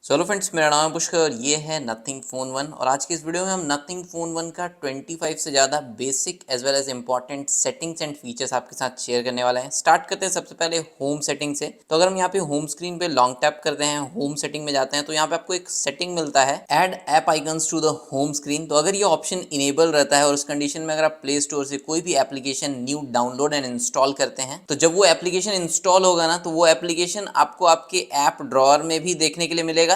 Hello friends, मेरा नाम है पुष्कर और ये है नथिंग फ़ोन 1। और आज की इस वीडियो में हम नथिंग फ़ोन 1 का 25 से ज़्यादा basic as well as important settings and features आपके साथ शेयर करने वाले हैं। स्टार्ट करते हैं सबसे पहले होम सेटिंग से। तो अगर हम यहाँ पे होम स्क्रीन पे लॉन्ग टैप करते हैं, होम सेटिंग में जाते हैं, तो यहाँ पे आपको एक सेटिंग मिलता है, add app icons to the home screen. तो अगर ये ऑप्शन इनेबल रहता है और उस कंडीशन में अगर आप प्ले स्टोर से कोई भी application new download and install करते हैं, तो जब वो एप्लीकेशन इंस्टॉल होगा ना, तो वो एप्लीकेशन आपको आपके ऐप ड्रॉअर में भी देखने के लिए मिलेगा,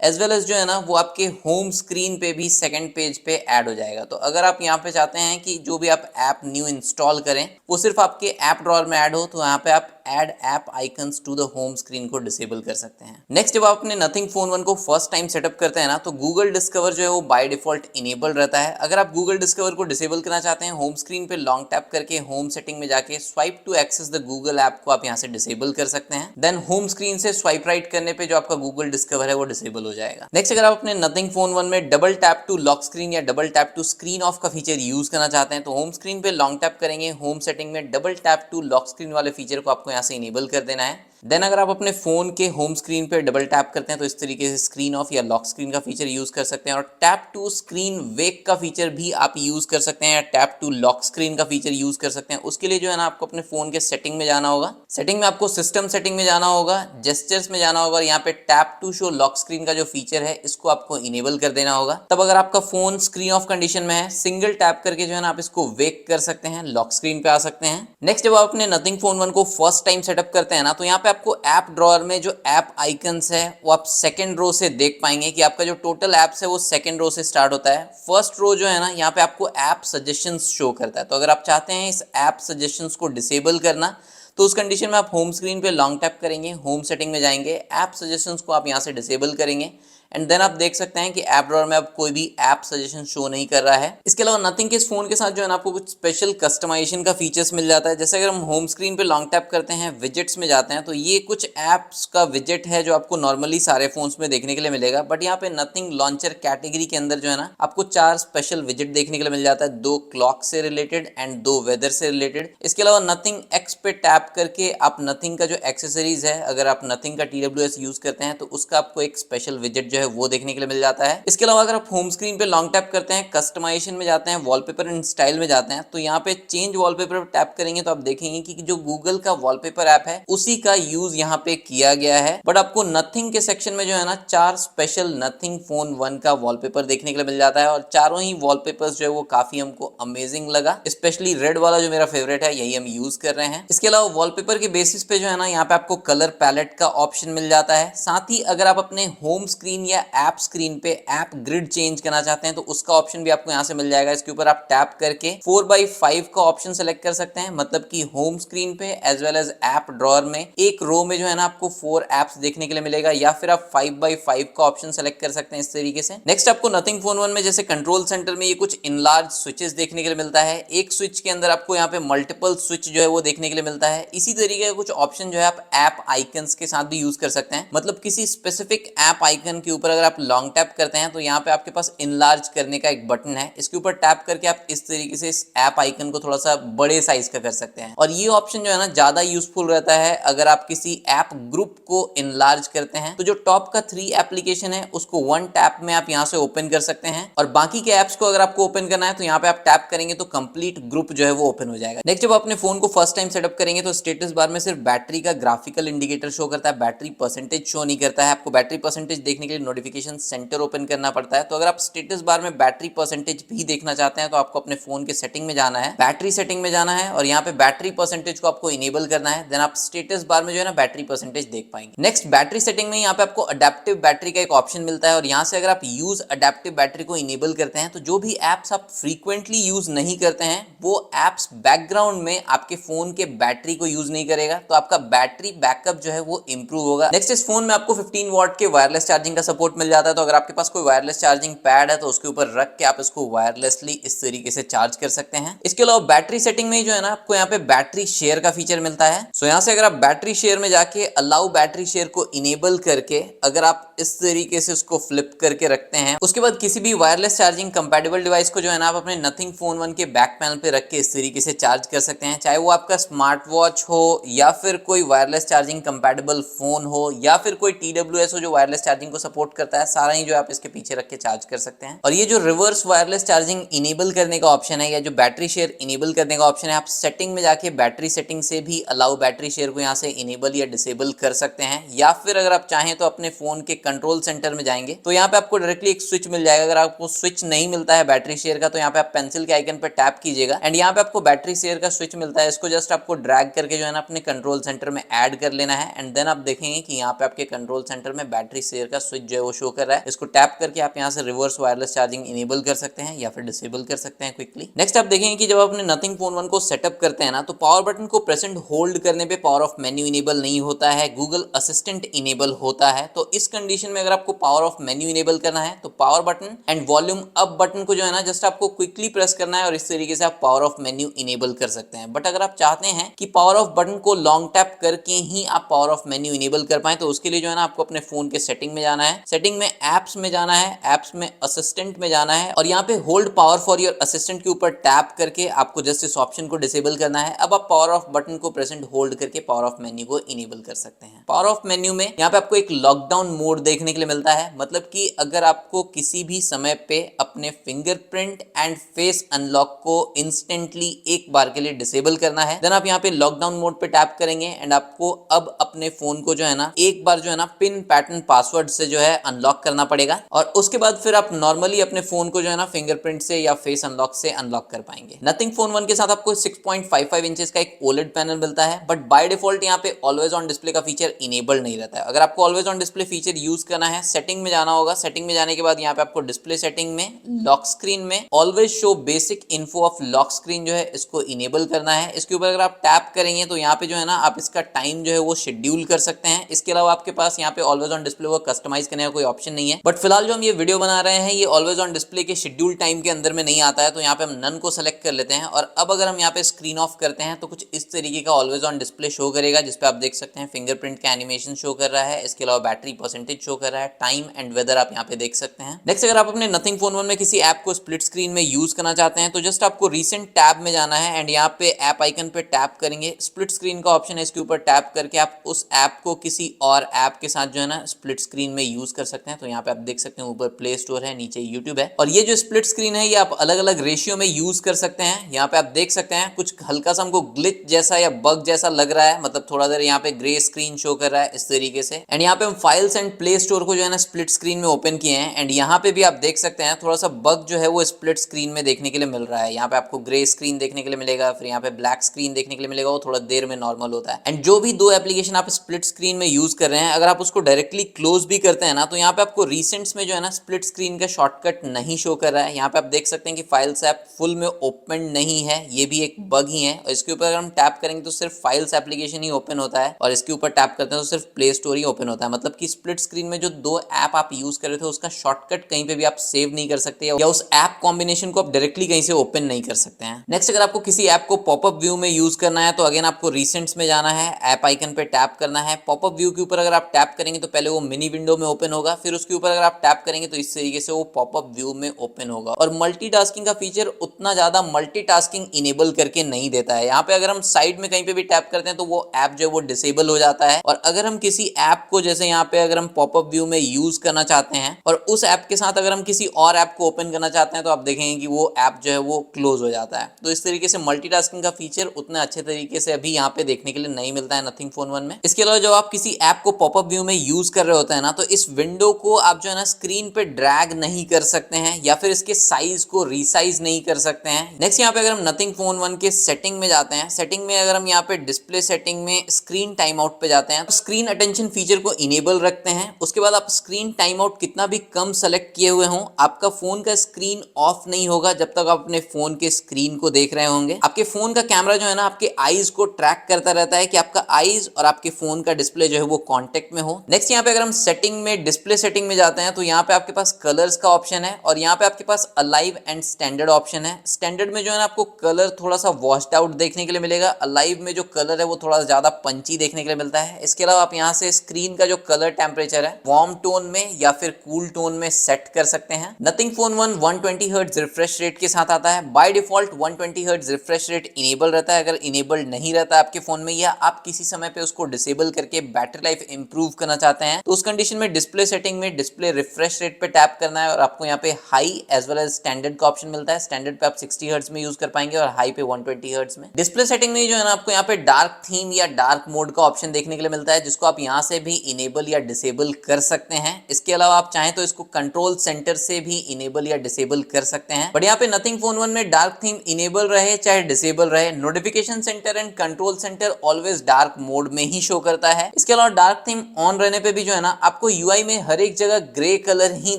एज वेल एज जो है ना वो आपके होम स्क्रीन पे भी सेकंड पेज पे ऐड हो जाएगा। तो अगर आप यहाँ पे चाहते हैं कि जो भी आप ऐप न्यू इंस्टॉल करें वो सिर्फ आपके ऐप ड्रॉअर में ऐड हो, तो यहाँ पे आप add app icons to the home screen को डिसेबल कर सकते हैं। नेक्स्ट, जब आप अपने नथिंग फोन 1 को फर्स्ट टाइम सेटअप करते हैं ना, तो गूगल डिस्कवर जो है वो बाय डिफॉल्ट इनेबल रहता है। अगर आप गूगल डिस्कवर को डिसेबल करना चाहते हैं, होम स्क्रीन पे लॉन्ग टैप करके होम सेटिंग में जाके swipe to access the Google app को आप यहाँ से डिसेबल कर सकते हैं। देन होम स्क्रीन से स्वाइप राइट करने पे जो आपका गूगल डिस्कवर है वो डिसेबल हो जाएगा। नेक्स्ट, अगर आप अपने नथिंग फोन 1 में double tap to lock screen या double tap to screen off का फीचर यूज करना चाहते हैं, तो होम स्क्रीन पे लॉन्ग टैप करेंगे, होम सेटिंग में double tap to lock screen वाले फीचर को आपको यहाँ से इनेबल कर देना है। देन अगर आप अपने फोन के होम स्क्रीन पे डबल टैप करते हैं, तो इस तरीके से स्क्रीन ऑफ या लॉक स्क्रीन का फीचर यूज कर सकते हैं। और टैप टू स्क्रीन वेक का फीचर भी आप यूज कर सकते हैं, या टैप टू लॉक स्क्रीन का फीचर यूज कर सकते हैं। उसके लिए जो है ना आपको अपने फोन के सेटिंग में जाना होगा। सेटिंग में आपको सिस्टम सेटिंग में जाना होगा, जेस्चर्स में जाना होगा, और यहाँ पे tap to show lock screen का जो फीचर है इसको आपको इनेबल कर देना होगा। तब अगर आपका फोन स्क्रीन ऑफ कंडीशन में है, सिंगल टैप करके जो है ना आप इसको वेक कर सकते हैं, लॉक स्क्रीन पे आ सकते हैं। नेक्स्ट, जब आप अपने नथिंग फोन 1 को फर्स्ट टाइम सेटअप करते हैं ना, तो यहाँ पे आपको ऐप ड्रॉअर में जो ऐप आइकन्स है वो आप सेकंड रो से देख पाएंगे कि आपका जो टोटल ऐप्स है वो सेकंड रो से स्टार्ट होता है। फर्स्ट रो जो है ना, यहाँ पे आपको ऐप सजेशंस शो करता है। तो अगर आप चाहते हैं इस ऐप सजेशंस को डिसेबल करना, तो उस कंडीशन में आप होम स्क्रीन पे लॉन्ग टैप करेंगे, होम सेटिंग में जाएंगे, ऐप सजेशंस को आप यहाँ से डिसेबल करेंगे, एंड देन आप देख सकते हैं कि ऐप ड्रॉअर में अब कोई भी ऐप सजेशन शो नहीं कर रहा है। इसके अलावा नथिंग के इस फोन के साथ जो है ना आपको कुछ स्पेशल कस्टमाइजेशन का फीचर्स मिल जाता है। जैसे अगर हम होम स्क्रीन पे लॉन्ग टैप करते हैं, विजेट्स में जाते हैं, तो ये कुछ ऐप्स का विजेट है जो आपको नॉर्मली सारे फोन्स में देखने के लिए मिलेगा, बट यहाँ पे नथिंग लॉन्चर कैटेगरी के अंदर जो है ना आपको 4 स्पेशल विजेट देखने के लिए मिल जाता है, 2 क्लॉक से रिलेटेड एंड 2 वेदर से रिलेटेड। इसके अलावा नथिंग एक्स पे टैप करके आप नथिंग का जो एक्सेसरीज है, अगर आप नथिंग का TWS यूज करते हैं, तो उसका आपको एक स्पेशल विजेट जो है वो देखने के लिए मिल जाता है। इसके अलावा अगर आप होम स्क्रीन पे लॉन्ग टैप करते हैं, कस्टमाइजेशन में जाते हैं, वॉलपेपर एंड स्टाइल में जाते हैं, तो यहाँ पे चेंज वॉलपेपर पे टैप करेंगे तो आप देखेंगे कि जो गूगल का वॉलपेपर ऐप है उसी का यूज यहाँ पे किया गया है। बट आपको नथिंग के सेक्शन में जो है ना 4 स्पेशल नथिंग फोन 1 का वॉलपेपर देखने के लिए मिल जाता है, और चारों ही वॉलपेपर्स जो है वो काफी हमको अमेजिंग लगा। स्पेशली रेड वाला जो मेरा फेवरेट है, यही हम यूज कर रहे हैं। इसके अलावा वॉलपेपर के बेसिस पे जो है ना यहाँ पे आपको कलर पैलेट का ऑप्शन मिल जाता है। साथ ही अगर आप अपने होम स्क्रीन या ऐप स्क्रीन पे ऐप ग्रिड चेंज करना चाहते हैं, तो उसका ऑप्शन भी आपको यहाँ से मिल जाएगा। इसके ऊपर आप टैप करके 4x5 का ऑप्शन सेलेक्ट कर सकते हैं, मतलब कि होम स्क्रीन पे as well as app drawer में एक रो में जो है ना आपको 4 ऐप्स देखने के लिए मिलेगा, या फिर आप 5x5 का ऑप्शन सेलेक्ट कर सकते हैं इस तरीके से। नेक्स्ट, आपको नथिंग फोन 1 में जैसे कंट्रोल सेंटर में ये कुछ इनलार्ज स्विचेस देखने के लिए मिलता है। एक स्विच के अंदर आपको यहाँ पे मल्टीपल स्विच जो है वो देखने के लिए मिलता है। इसी तरीके का कुछ ऑप्शन जो है आप ऐप आइकन्स के साथ भी यूज कर सकते हैं, मतलब किसी स्पेसिफिक ऐप आइकन के ऊपर अगर आप लॉन्ग टैप करते हैं, तो यहाँ पे आपके पास इनलार्ज करने का एक बटन है। इसके ऊपर टैप करके आप इस तरीके से इस ऐप आइकन को थोड़ा सा बड़े साइज का कर सकते हैं, और ये ऑप्शन जो है ना ज्यादा यूजफुल रहता है अगर आप किसी ऐप ग्रुप को इनलार्ज करते हैं। तो जो टॉप का 3 एप्लीकेशन है उसको 1 टैप में आप यहाँ से ओपन कर सकते हैं, और बाकी के ऐप्स को अगर आपको ओपन करना है तो यहाँ पे आप टैप करेंगे तो कंप्लीट ग्रुप जो है वो ओपन हो जाएगा। नेक्स्ट, जब अपने फोन को फर्स्ट टाइम सेटअप करेंगे, तो स्टेटस बार में सिर्फ बैटरी का ग्राफिकल इंडिकेटर शो करता है, बैटरी परसेंटेज शो नहीं करता है। आपको बैटरी परसेंटेज देखने के लिए नोटिफिकेशन सेंटर ओपन करना पड़ता है। तो अगर आप स्टेटस बार में बैटरी परसेंटेज भी देखना चाहते हैं, तो आपको अपने फोन के सेटिंग में जाना है, बैटरी सेटिंग में जाना है, और यहाँ पे बैटरी परसेंटेज को आपको इनेबल करना है। देन आप स्टेटस बार में जो है ना बैटरी परसेंटेज देख पाएंगे। नेक्स्ट, बैटरी सेटिंग में यहाँ पे आपको अडेप्टिव बैटरी का एक ऑप्शन मिलता है, और यहाँ से अगर आप यूज अडेप्टिव बैटरी को इनेबल करते हैं, तो जो भी एप्स आप फ्रीक्वेंटली यूज नहीं करते हैं वो एप्स बैकग्राउंड में आपके फोन के बैटरी को यूज नहीं करेगा, तो आपका बैटरी बैकअप जो है वो इंप्रूव होगा। नेक्स्ट, इस फोन में आपको 15 वॉट के वायरलेस चार्जिंग का सपोर्ट मिल जाता है। तो अगर आपके पास कोई वायरलेस चार्जिंग पैड है, तो उसके ऊपर रख के आप इसको वायरलेसली इस तरीके से चार्ज कर सकते हैं। इसके अलावा बैटरी सेटिंग में जो है ना आपको यहाँ पे बैटरी शेयर का फीचर मिलता है। सो यहाँ से अगर आप बैटरी शेयर में जाके अलाउ बैटरी शेयर को इनेबल करके अगर आप इस तरीके से उसको फ्लिप करके रखते हैं, उसके बाद किसी भी वायरलेस चार्जिंग कंपैटिबल डिवाइस को जो है ना आप अपने नथिंग फोन 1 के बैक पैनल पे रख के इस तरीके से चार्ज कर सकते हैं। चाहे वो आपका स्मार्ट वॉच, वॉच हो या फिर कोई वायरलेस चार्जिंग कंपैटिबल फोन हो या फिर कोई TWS हो जो वायरलेस चार्जिंग को सपोर्ट करता है, सारा ही जो आप इसके पीछे रख के चार्ज कर सकते हैं। और ये जो रिवर्स वायरलेस चार्जिंग इनेबल करने का ऑप्शन है या जो बैटरी शेयर इनेबल करने का ऑप्शन है, आप सेटिंग में जाके बैटरी सेटिंग से भी अलाउ बैटरी शेयर को यहाँ से इनेबल या डिसेबल कर सकते हैं। या फिर अगर आप चाहें तो अपने फोन के कंट्रोल सेंटर में जाएंगे तो यहाँ पे आपको डायरेक्टली एक स्विच मिल जाएगा। अगर आपको स्विच नहीं मिलता है बैटरी शेयर का तो यहाँ पे आप पेंसिल के आइकन पे टैप कीजिएगा एंड यहाँ पे आपको बैटरी शेयर का स्विच मिलता है। इसको जस्ट आपको ड्रैग करके जो है ना अपने कंट्रोल सेंटर में ऐड कर लेना है एंड देन आप देखेंगे कि यहाँ पे आपके कंट्रोल सेंटर में बैटरी शेयर का स्विच जो है वो शो कर रहा है। इसको टैप करके आप यहाँ से रिवर्स वायरलेस चार्जिंग इनेबल कर सकते हैं या फिर डिसेबल कर सकते हैं क्विकली। नेक्स्ट आप देखेंगे कि जब आप अपने नथिंग फोन 1 को सेटअप करते हैं ना तो पावर बटन को प्रेस एंड होल्ड करने पे पावर ऑफ मेन्यू इनेबल नहीं होता है, गूगल असिस्टेंट इनेबल होता है। तो इस कंडीशन में अगर आपको पावर ऑफ मेन्यू इनेबल करना है तो power button and volume up button को जो है ना जस्ट आपको क्विकली प्रेस करना है और इस तरीके से आप पावर ऑफ मेन्यू इनेबल कर सकते हैं। बट अगर आप चाहते हैं कि पावर ऑफ बटन को लॉन्ग टैप करके ही आप पावर ऑफ मेन्यू इनेबल कर पाए तो उसके लिए जो है ना आपको अपने फोन के सेटिंग में जाना है, सेटिंग में एप्स में जाना है, एप्स में असिस्टेंट में जाना है और यहाँ पे hold power for your assistant के ऊपर टैप करके आपको जस्ट इस ऑप्शन को डिसेबल करना है। अब आप पावर ऑफ बटन को प्रेस एंड होल्ड करके पावर ऑफ मेन्यू को इनेबल कर सकते हैं। पावर ऑफ मेन्यू में यहाँ पे आपको एक लॉकडाउन मोड देखने के लिए मिलता है, मतलब कि अगर आपको किसी भी समय पे अपने फिंगरप्रिंट एंड फेस अनलॉक को इंस्टेंटली एक बार के लिए डिसेबल करना है देन आप यहाँ पे लॉकडाउन मोड पे टैप करेंगे एंड आपको अब अपने फोन को जो है ना एक बार जो है ना पिन पैटर्न पासवर्ड से जो है अनलॉक करना पड़ेगा और उसके बाद फिर आप नॉर्मली अपने फोन को जो है ना फिंगरप्रिंट से या फेस अनलॉक से अनलॉक कर पाएंगे। नथिंग फोन 1 के साथ आपको 6.55 इंचेस का एक ओलेड पैनल मिलता है बट बाय डिफॉल्ट यहाँ पे ऑलवेज ऑन डिस्प्ले का फीचर इनेबल्ड नहीं रहता है। अगर आपको always on display feature use करना है सेटिंग में जाना होगा, सेटिंग में जाने के बाद यहाँ पे आपको डिस्प्ले सेटिंग में लॉक स्क्रीन में always show basic info of lock screen जो है इसको इनेबल करना है। इसके ऊपर अगर आप टैप करेंगे तो यहाँ पे जो है ना आप इसका टाइम जो है वो शेड्यूल कर सकते हैं। इसके अलावा आपके पास यहाँ पे ऑलवेज ऑन डिस्प्ले को कस्टमाइज करने का कोई ऑप्शन नहीं है बट फिलहाल जो हम ये वीडियो बना रहे हैं ये ऑलवेज ऑन डिस्प्ले के शेड्यूल टाइम के अंदर में नहीं आता है तो यहाँ पे हम नन को सेलेक्ट कर लेते हैं और अब अगर हम यहाँ पे स्क्रीन ऑफ करते हैं तो कुछ इस तरीके का ऑलवेज ऑन डिस्प्ले शो करेगा जिसपे आप देख सकते हैं फिंगरप्रिंट का एनिमेशन शो कर रहा है, इसके अलावा बैटरी परसेंटेज शो कर रहा है, टाइम एंड वेदर आप यहाँ पे देख सकते हैं। नेक्स्ट अगर आप अपने नथिंग फोन 1 में किसी ऐप को स्प्लिट स्क्रीन में यूज करना चाहते हैं तो जस्ट आपको रिसेंट टैब में जाना है एंड यहाँ पे ऐप आइकन पे टैप करेंगे, स्प्लिट स्क्रीन का ऑप्शन है, इसके ऊपर टैप करके आप उस ऐप को किसी और ऐप के साथ जो है ना स्प्लिट स्क्रीन में यूज कर सकते हैं। तो यहाँ पे आप देख सकते हैं ऊपर प्ले स्टोर है, नीचे यूट्यूब है और ये जो स्प्लिट स्क्रीन है ये आप अलग अलग रेशियो में यूज कर सकते हैं। यहाँ पे आप देख सकते हैं कुछ हल्का सा हमको ग्लिच जैसा या बग जैसा लग रहा है, मतलब थोड़ा देर यहाँ पे ग्रे स्क्रीन शो कर रहा है इस तरीके से एंड यहाँ पे हम फाइल्स एंड प्ले स्टोर को जो है ना स्प्लिट स्क्रीन में ओपन किए हैं एंड यहाँ पे भी आप देख सकते हैं थोड़ा सा बग जो है वो स्प्लिट स्क्रीन में देखने के लिए मिल रहा है। यहाँ पे आपको ग्रे स्क्रीन देखने के लिए मिलेगा, फिर यहाँ पे ब्लैक स्क्रीन देखने के लिए मिलेगा, वो थोड़ा देर में नॉर्मल होता है। एंड जो भी दो एप्लीकेशन आप स्प्लिट स्क्रीन में यूज कर रहे हैं अगर आप उसको डायरेक्टली क्लोज भी करते हैं ना तो यहाँ पे आपको रिसेंट्स में जो है ना स्प्लिट स्क्रीन का शॉर्टकट नहीं शो कर रहा है। यहाँ पे आप देख सकते हैं कि फाइल्स ऐप फुल में ओपन नहीं है, ये भी एक बग ही है। और इसके ऊपर अगर हम टैप करेंगे तो सिर्फ फाइल्स एप्लीकेशन ही ओपन होता है और इसके ऊपर टैप करते हैं तो सिर्फ प्ले स्टोर ही ओपन होता है, मतलब कि स्प्लिट स्क्रीन में जो दो ऐप आप यूज कर रहे थे उसका शॉर्टकट कहीं पे भी आप सेव नहीं कर सकते या उस ऐप कॉम्बिनेशन को आप डायरेक्टली कहीं से ओपन नहीं कर सकते हैं। नेक्स्ट अगर आपको किसी ऐप को पॉपअप व्यू में यूज करना है तो अगेन आपको रिसेंट्स में जाना है, ऐप आइकन पे टैप करना है। पॉपअप व्यू के ऊपर अगर आप टैप करेंगे तो पहले वो मिनी विंडो में ओपन होगा, फिर उसके ऊपर अगर आप टैप करेंगे तो इस तरीके से वो पॉपअप व्यू में ओपन होगा। और मल्टीटास्किंग का फीचर उतना ज्यादा मल्टीटास्किंग इनेबल करके नहीं देता है। यहाँ पे अगर हम साइड में कहीं पे भी टैप करते हैं तो वो ऐप जो है वो डिसेबल हो जाता है और अगर हम किसी ऐप को जैसे यहाँ पे अगर हम पॉपअप व्यू में यूज करना चाहते हैं और उस ऐप के साथ अगर हम किसी और ऐप को ओपन करना चाहते हैं तो आप देखेंगे कि वो ऐप जो है वो क्लोज हो जाता है। तो इस तरीके से मल्टीटास्किंग का फीचर उतना अच्छे तरीके से अभी यहाँ पे देखने के लिए नहीं मिलता है नथिंग फोन 1 में। इसके अलावा जब आप किसी ऐप को पॉपअप व्यू में यूज कर रहे होते हैं ना तो इस विंडो को आप जो है ना स्क्रीन पे ड्रैग नहीं कर सकते हैं या फिर इसके साइज को रीसाइज नहीं कर सकते हैं। नेक्स्ट यहाँ पे अगर हम नथिंग फोन 1 के सेटिंग में जाते हैं, सेटिंग में अगर हम यहाँ पे डिस्प्ले सेटिंग में स्क्रीन टाइम आउट पे जाते हैं तो स्क्रीन अटेंशन फीचर को इनेबल रखते हैं। उसके बाद आप स्क्रीन टाइम आउट कितना भी कम सेलेक्ट किए हुए हों आपका फोन का स्क्रीन ऑफ नहीं होगा जब तक आप अपने फोन के स्क्रीन को देख रहे होंगे। आपके फोन का कैमरा जो है ना आपके आईज को ट्रैक करता रहता है कि आपका आईज और आपके फोन का डिस्प्ले जो है वो कांटेक्ट में हो। नेक्स्ट यहाँ पे अगर हम सेटिंग में डिस्प्ले सेटिंग में जाते हैं तो यहाँ पे आपके पास कलर्स का ऑप्शन है और यहाँ पे आपके पास अलाइव एंड स्टैंडर्ड ऑप्शन है। स्टैंडर्ड में जो है ना आपको कलर थोड़ा सा वॉश्ड आउट देखने के लिए मिलेगा, अलाइव में जो कलर है वो थोड़ा ज्यादा पंची देखने के लिए मिलता है। इसके अलावा आप यहाँ से स्क्रीन का जो कलर टेम्परेचर है वार्म टोन में या फिर कूल टोन में सेट कर सकते हैं। Nothing phone 1 120 hertz refresh rate के साथ आता है। By default 120 hertz refresh rate enable रहता है, अगर इनेबल नहीं नहीं रहता आपके फोन में, या आप किसी समय पे उसको डिसेबल करके बैटरी लाइफ इंप्रूव करना चाहते हैं, तो उस कंडीशन में डिस्प्ले सेटिंग में डिस्प्ले रिफ्रेश रेट पे टैप करना है और आपको यहाँ पे high as well as standard का ऑप्शन मिलता है। स्टैंडर्ड पे आप 60 हर्ट्ज में यूज कर पाएंगे और हाई पे 120 हर्ट्ज में। डिस्प्ले सेटिंग में जो है ना आपको यहाँ पे डार्क थीम या डार्क मोड का ऑप्शन देखने के लिए मिलता है, जिसको आप यहाँ से भी इनेबल या डिसेबल कर सकते हैं। इसके अलावा आप चाहें तो इसको कंट्रोल सेंटर से भी इनेबल या डिसेबल कर सकते हैं। बट यहाँ पे नथिंग फोन 1 में डार्क थीम इनेबल रहे चाहे डिसेबल रहे, notification centre and control centre always dark mode में ही शो करता है। इसके अलावा डार्क थीम ऑन रहने पे भी जो है ना आपको यूआई में हर एक जगह ग्रे कलर ही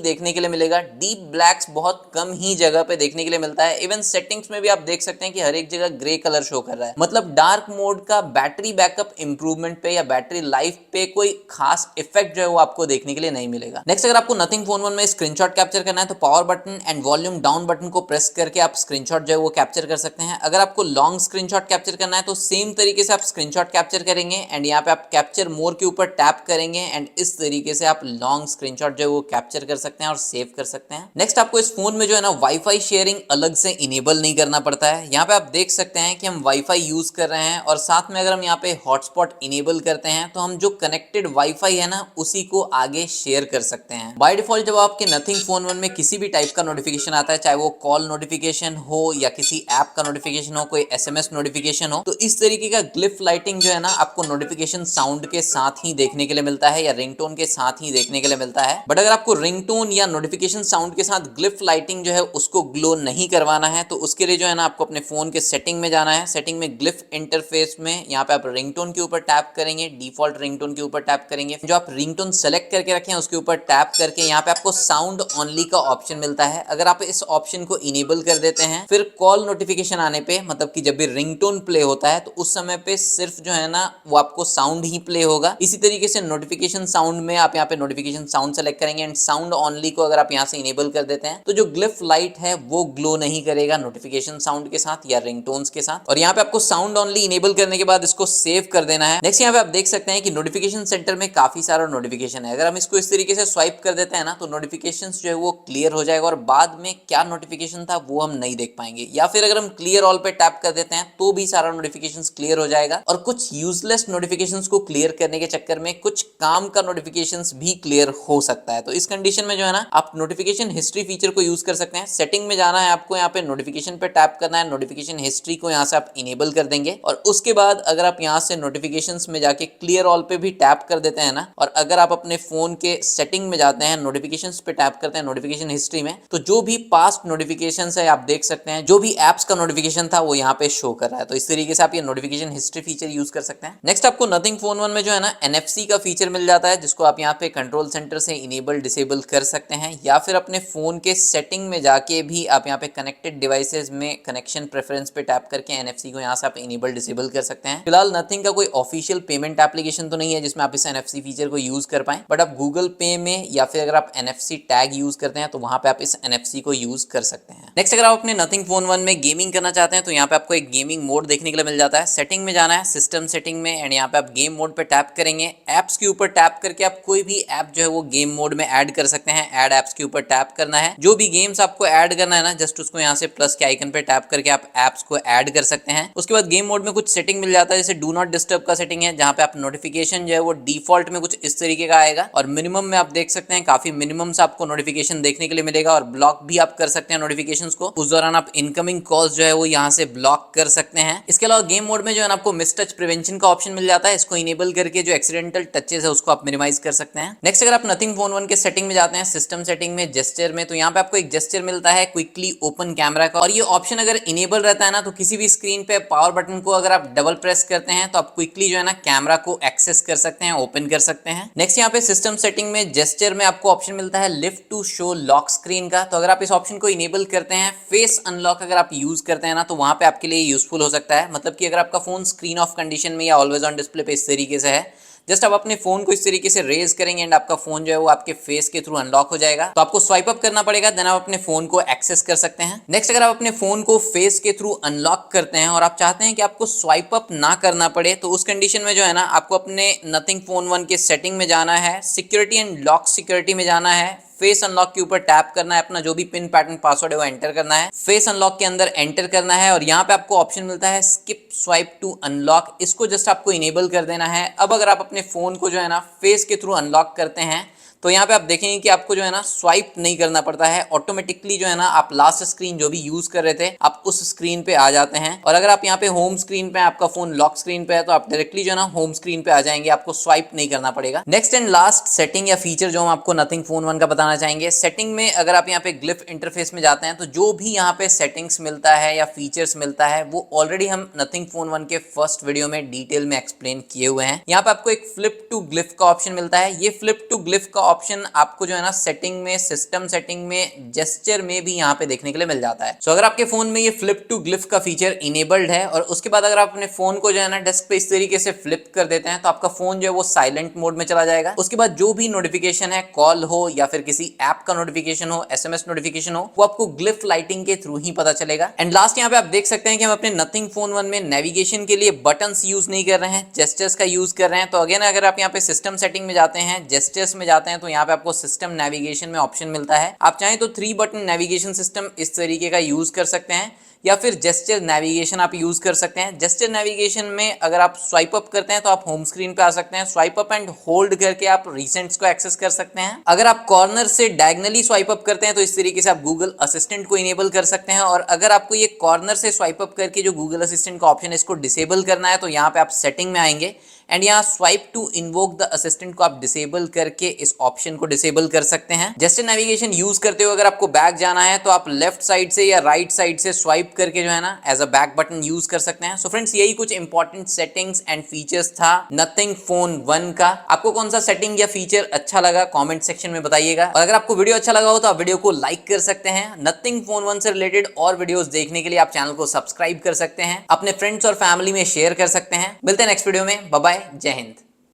देखने के लिए मिलेगा। डीप ब्लैक्स बहुत कम ही जगह पे देखने के लिए मिलता है। इवन सेटिंग्स में भी आप देख सकते हैं कि हर एक जगह ग्रे कलर शो कर रहा है। मतलब डार्क मोड का बैटरी बैकअप इंप्रूवमेंट पे या बैटरी लाइफ पे कोई खास इफेक्ट जो है वो आपको देखने के लिए नहीं मिलेगा। नेक्स्ट, अगर आपको नथिंग फोन 1 में स्क्रीनशॉट कैप्चर करना है तो power button and volume down button को प्रेस करके आप स्क्रीनशॉट जो है वो कैप्चर कर सकते हैं। अगर आपको लॉन्ग स्क्रीनशॉट कैप्चर करना है तो सेम तरीके से आप स्क्रीनशॉट कैप्चर करेंगे एंड यहाँ पे आप कैप्चर मोर के ऊपर टैप करेंगे एंड इस तरीके से आप लॉन्ग स्क्रीनशॉट जो है वो कैप्चर कर सकते हैं और सेव कर सकते हैं। नेक्स्ट, आपको इस फोन में जो है ना वाईफाई शेयरिंग अलग से इनेबल नहीं करना पड़ता है। यहाँ पे आप देख सकते हैं कि हम वाईफाई यूज कर रहे हैं और साथ में अगर हम यहाँ पे हॉटस्पॉट इनेबल करते हैं तो हम जो कनेक्टेड वाईफाई है ना उसी को आगे शेयर कर सकते हैं। बाय डिफॉल्ट जब आपके नथिंग फोन 1 में किसी भी टाइप का नोटिफिकेशन आता है, चाहे वो कॉल नोटिफिकेशन हो या किसी ऐप का नोटिफिकेशन हो, कोई एसएमएस नोटिफिकेशन हो, तो इस तरीके का ग्लिफ लाइटिंग जो है ना आपको नोटिफिकेशन साउंड के साथ ही देखने के लिए मिलता है या रिंगटोन के साथ ही देखने के लिए मिलता है। बट अगर आपको रिंगटोन या नोटिफिकेशन साउंड के साथ ग्लिफ लाइटिंग जो है उसको ग्लो नहीं करवाना है तो उसके लिए जो है ना आपको अपने फोन के सेटिंग में जाना है। सेटिंग में ग्लिफ इंटरफेस में यहाँ पे आप रिंगटोन के ऊपर टैप करेंगे, डिफॉल्ट रिंगटोन के ऊपर टैप करेंगे, जो आप रिंगटोन सेलेक्ट करके रखे हैं उसके ऊपर टैप करके यहाँ पे आपको साउंड ओनली का ऑप्शन मिलता है। अगर आप इस ऑप्शन को इनेबल कर देते हैं फिर कॉल नोटिफिकेशन आने पे, मतलब कि जब भी रिंगटोन प्ले होता है तो उस समय पे सिर्फ जो है ना वो आपको साउंड ही प्ले होगा। इसी तरीके से नोटिफिकेशन साउंड में आप यहाँ पे नोटिफिकेशन साउंड सेलेक्ट करेंगे एंड साउंड ओनली को अगर आप यहाँ से इनेबल कर देते हैं तो जो ग्लिफ लाइट है वो ग्लो नहीं करेगा नोटिफिकेशन साउंड के साथ या रिंगटोन्स के साथ। और यहाँ पे आपको साउंड ओनली इनेबल करने के बाद इसको सेव कर देना है। नेक्स्ट, यहाँ पे आप देख सकते हैं कि नोटिफिकेशन सेंटर में काफी सारा नोटिफिकेशन है। अगर हम इसको इस तरीके से स्वाइप कर देते हैं ना तो नोटिफिकेशन जो है वो क्लियर हो जाएगा और बाद में क्या नोटिफिकेशन था वो हम नहीं देख पाएंगे। या फिर अगर हम क्लियर ऑल पे टैप कर देते हैं तो भी सारा नोटिफिकेशन क्लियर हो जाएगा। और कुछ यूजलेस नोटिफिकेशन को क्लियर करने के चक्कर में कुछ काम का नोटिफिकेशन भी क्लियर हो सकता है। तो इस कंडीशन में जो है ना आप नोटिफिकेशन हिस्ट्री फीचर को यूज कर सकते हैं। सेटिंग में जाना है आपको, यहाँ पे नोटिफिकेशन पे टैप करना है, नोटिफिकेशन हिस्ट्री को यहाँ से आप इनेबल कर देंगे और उसके बाद अगर आप यहाँ से नोटिफिकेशंस में जाके क्लियर ऑल पे भी टैप कर देते हैं ना और अगर आप अपने फोन के सेटिंग में जाते हैं, नोटिफिकेशंस पे टैप करते हैं नोटिफिकेशन हिस्ट्री में, तो जो भी पास्ट नोटिफिकेशंस है आप देख सकते हैं, जो भी एप्स का नोटिफिकेशन था वो यहाँ पे शो कर रहा है। तो इस तरीके से आप ये नोटिफिकेशन हिस्ट्री फीचर यूज कर सकते हैं। नेक्स्ट, आपको नथिंग फोन 1 में जो है ना NFC का फीचर मिल जाता है, जिसको आप यहाँ पे कंट्रोल सेंटर से इनेबल डिसेबल कर सकते हैं या फिर अपने फोन के सेटिंग में जाके भी आप यहाँ पे कनेक्टेड डिवाइसेस में कनेक्शन प्रेफरेंस पे टैप करके NFC को यहाँ से आप इनेबल डिसेबल कर सकते हैं। फिलहाल नथिंग का कोई ऑफिशियल पेमेंट एप्लीकेशन तो नहीं है जिसमें आप इस NFC फीचर को यूज कर पाए, बट आप गूगल पे में या फिर अगर आप NFC टैग यूज करते हैं तो वहां पे आप इस NFC को यूज कर सकते हैं। नेक्स्ट, अगर आप अपने नथिंग फोन 1 में गेमिंग करना चाहते हैं तो यहाँ पे आपको एक गेमिंग मोड देखने के लिए मिल जाता है। सेटिंग में जाना है, सिस्टम सेटिंग में, एंड यहाँ पे आप गेम मोड पे टैप करेंगे। एप्स के ऊपर टैप करके आप कोई भी ऐप जो है वो गेम मोड में ऐड कर सकते हैं। ऐड एप्स के ऊपर टैप करना है, जो भी गेम्स आपको ऐड करना है ना जस्ट उसको यहाँ से प्लस के आइकन पे टैप करके आप एप्स को ऐड कर सकते हैं। उसके बाद गेम मोड में कुछ सेटिंग मिल जाता है, जैसे डू नॉट डिस्टर्ब का सेटिंग है, जहाँ पे आप नोटिफिकेशन जो है वो डिफॉल्ट में कुछ इस तरीके का आएगा और मिनिमम में आप देख सकते हैं काफी मिनिमम से आपको नोटिफिकेशन देखने के लिए मिलेगा और ब्लॉक भी आप कर सकते हैं नोटिफिकेशंस को। उस दौरान आप इनकमिंग कॉल्स जो है वो यहाँ से ब्लॉक कर सकते हैं। इसके अलावा गेम मोड में जो है ना आपको मिस टच प्रिवेंशन का ऑप्शन मिल जाता है, इसको इनेबल करके जो एक्सीडेंटल टचेस है उसको आप मिनिमाइज कर सकते हैं। नेक्स्ट, अगर आप नथिंग फोन 1 के सेटिंग में जाते हैं, सिस्टम सेटिंग में, जेस्चर में, तो यहाँ पे आपको एक जेस्चर मिलता है क्विकली ओपन कैमरा का और ये ऑप्शन अगर इनेबल रहता है ना तो किसी भी स्क्रीन पे पावर बटन को अगर आप डबल प्रेस करते हैं तो आप क्विकली जो है ना कैमरा को एक्सेस कर सकते हैं, ओपन कर सकते हैं। नेक्स्ट, यहाँ पे सिस्टम सेटिंग में जेस्चर में आपको ऑप्शन मिलता है lift to show lock screen का, तो अगर आप इस ऑप्शन को इनेबल करते हैं, फेस अनलॉक अगर आप यूज करते हैं ना तो वहां पे आपके लिए यूजफुल हो सकता है। मतलब कि अगर आपका फोन स्क्रीन ऑफ कंडीशन में या ऑलवेज ऑन डिस्प्ले पे इस तरीके से है, जस्ट आप अपने फोन को इस तरीके से रेज करेंगे एंड आपका फोन जो है वो आपके फेस के थ्रू अनलॉक हो जाएगा। तो आपको स्वाइप अप करना पड़ेगा, देन आप अपने फोन को एक्सेस कर सकते हैं। नेक्स्ट, अगर आप अपने फोन को फेस के थ्रू अनलॉक करते हैं और आप चाहते हैं कि आपको स्वाइप अप ना करना पड़े, तो उस कंडीशन में जो है ना आपको अपने नथिंग फोन 1 के सेटिंग में जाना है, सिक्योरिटी एंड लॉक सिक्योरिटी में जाना है, फेस अनलॉक के ऊपर टैप करना है, अपना जो भी पिन पैटर्न पासवर्ड है वो एंटर करना है, फेस अनलॉक के अंदर एंटर करना है और यहाँ पे आपको ऑप्शन मिलता है स्किप स्वाइप टू अनलॉक, इसको जस्ट आपको इनेबल कर देना है। अब अगर आप अपने फोन को जो है ना फेस के थ्रू अनलॉक करते हैं तो यहाँ पे आप देखेंगे कि आपको जो है ना स्वाइप नहीं करना पड़ता है, ऑटोमेटिकली जो है ना आप लास्ट स्क्रीन जो भी यूज कर रहे थे आप उस स्क्रीन पे आ जाते हैं। और अगर आप यहाँ पे होम स्क्रीन पे आपका फोन लॉक स्क्रीन पे है तो आप डायरेक्टली जो है ना होम स्क्रीन पे आ जाएंगे, आपको स्वाइप नहीं करना पड़ेगा। नेक्स्ट एंड लास्ट सेटिंग या फीचर जो हम आपको नथिंग फोन 1 का बताना चाहेंगे, सेटिंग में अगर आप यहाँ पे ग्लिफ इंटरफेस में जाते हैं तो जो भी यहाँ पे सेटिंग्स मिलता है या फीचर्स मिलता है वो ऑलरेडी हम नथिंग फोन 1 के फर्स्ट वीडियो में डिटेल में एक्सप्लेन किए हुए हैं। यहाँ पे आपको एक फ्लिप टू ग्लिफ का ऑप्शन मिलता है, ये फ्लिप टू ग्लिफ का ऑप्शन आपको जो है ना सेटिंग में, सिस्टम सेटिंग में, जेस्चर में भी यहाँ पे देखने के लिए मिल जाता है। सो अगर आपके फोन में ये फ्लिप टू ग्लिफ का फीचर इनेबल्ड है और उसके बाद अगर आप अपने फोन को जो है ना डेस्क पे इस तरीके से फ्लिप कर देते हैं तो आपका फोन जो है वो साइलेंट मोड में चला जाएगा। उसके बाद जो भी नोटिफिकेशन है, कॉल हो या फिर किसी ऐप का नोटिफिकेशन हो, एसएमएस नोटिफिकेशन हो, वो आपको ग्लिफ लाइटिंग के थ्रू ही पता चलेगा। एंड लास्ट यहाँ पे आप देख सकते हैं कि हम अपने नथिंग फोन 1 में नेविगेशन के लिए बटन्स यूज नहीं कर रहे हैं, जेस्चर्स का यूज कर रहे हैं। तो अगेन अगर आप यहाँ पे सिस्टम सेटिंग में जाते हैं, जेस्चर्स में जाते हैं तो यहाँ पे आपको सिस्टम नेविगेशन में ऑप्शन मिलता है। आप चाहें तो 3 बटन नेविगेशन सिस्टम इस तरीके का यूज कर सकते हैं या फिर जेस्चर नेविगेशन आप यूज कर सकते हैं। जेस्चर नेविगेशन में अगर आप स्वाइप अप करते हैं तो आप होम स्क्रीन पे आ सकते हैं, स्वाइप अप एंड होल्ड करके आप रिसेंट्स को एक्सेस कर सकते हैं। अगर आप कॉर्नर से डायगनली स्वाइप अप करते हैं तो इस तरीके से आप गूगल असिस्टेंट को इनेबल कर सकते हैं। और अगर आपको ये कॉर्नर से स्वाइप अप करके जो गूगल असिस्टेंट का ऑप्शन है इसको डिसेबल करना है तो यहाँ पे आप सेटिंग में आएंगे एंड यहाँ swipe to invoke the assistant को आप डिसेबल करके इस ऑप्शन को डिसेबल कर सकते हैं। जेस्चर नेविगेशन यूज करते हुए अगर आपको बैक जाना है तो आप लेफ्ट साइड से या राइट साइड से स्वाइप करके जो है ना as a back button use कर सकते हैं। सो फ्रेंड्स यही कुछ इंपॉर्टेंट सेटिंग्स एंड फीचर्स था नथिंग फोन 1 का। आपको कौन सा सेटिंग या फीचर अच्छा लगा कमेंट सेक्शन में बताइएगा और अगर आपको वीडियो अच्छा लगा हो तो आप वीडियो को लाइक कर सकते हैं। नथिंग फोन 1 से रिलेटेड और वीडियोस देखने के लिए आप चैनल को सब्सक्राइब कर सकते हैं, अपने फ्रेंड्स और फैमिली में शेयर कर सकते हैं। मिलते हैं नेक्स्ट वीडियो में, बाय बाय, जय हिंद।